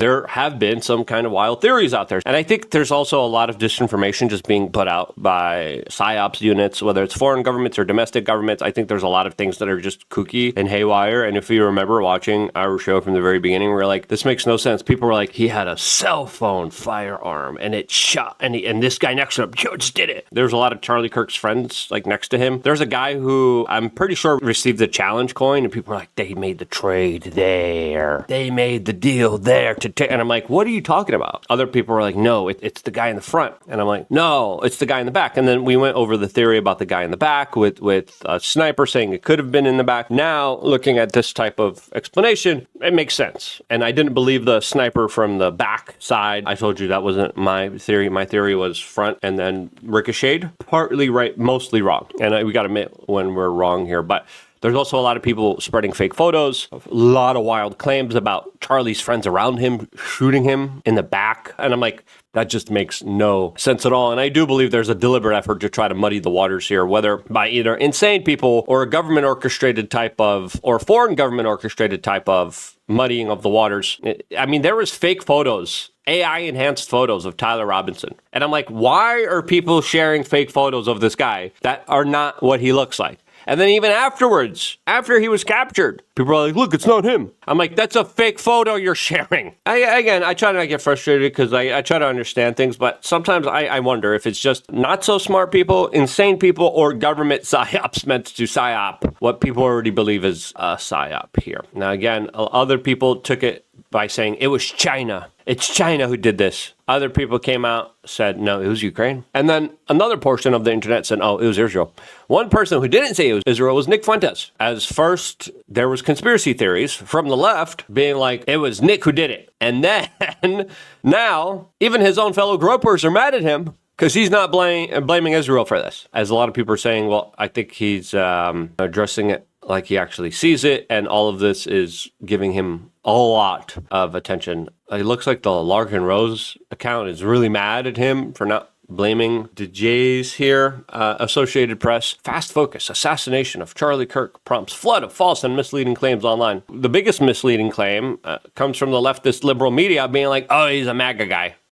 there have been some kind of wild theories out there. And I think there's also a lot of disinformation just being put out by PSYOPs units, whether it's foreign governments or domestic governments. I think there's a lot of things that are just kooky and haywire. And if you remember watching our show from the very beginning, we were like, this makes no sense. People were like, he had a cell phone firearm and it shot, and this guy next to him just did it. There's a lot of Charlie Kirk's friends like next to him. There's a guy who I'm pretty sure received the challenge coin, and people are like, they made the trade there. They made the deal there to take. And I'm like, what are you talking about? Other people were like, no, it's the guy in the front. And I'm like, no, it's the guy in the back. And then we went over the theory about the guy in the back with a sniper saying it could have been in the back. Now, looking at this type of explanation, it makes sense. And I didn't believe the sniper from the back side. I told you that wasn't my theory. My theory was front and then ricocheted. Partly right, mostly wrong. And we got to admit when we're wrong here. But there's also a lot of people spreading fake photos, a lot of wild claims about Charlie's friends around him shooting him in the back. And I'm like, that just makes no sense at all. And I do believe there's a deliberate effort to try to muddy the waters here, whether by either insane people or a government orchestrated type of, or foreign government orchestrated type of muddying of the waters. I mean, there was fake photos, AI enhanced photos of Tyler Robinson. And I'm like, why are people sharing fake photos of this guy that are not what he looks like? And then even afterwards, after he was captured, people are like, look, it's not him. I'm like, that's a fake photo you're sharing. I try not to get frustrated because I try to understand things, but sometimes I wonder if it's just not so smart people, insane people, or government psyops meant to psyop what people already believe is a psyop here. Now, again, other people took it by saying it was China. It's China who did this. Other people came out, said, no, it was Ukraine. And then another portion of the internet said, oh, it was Israel. One person who didn't say it was Israel was Nick Fuentes. As first, there was conspiracy theories from the left being like, it was Nick who did it. And then now, even his own fellow gropers are mad at him because he's not blaming Israel for this. As a lot of people are saying, well, I think he's addressing it like he actually sees it, and all of this is giving him a lot of attention. It looks like the Larkin Rose account is really mad at him for not blaming DJs here. Associated Press, fast focus, assassination of Charlie Kirk prompts flood of false and misleading claims online. The biggest misleading claim comes from the leftist liberal media being like, oh, he's a MAGA guy.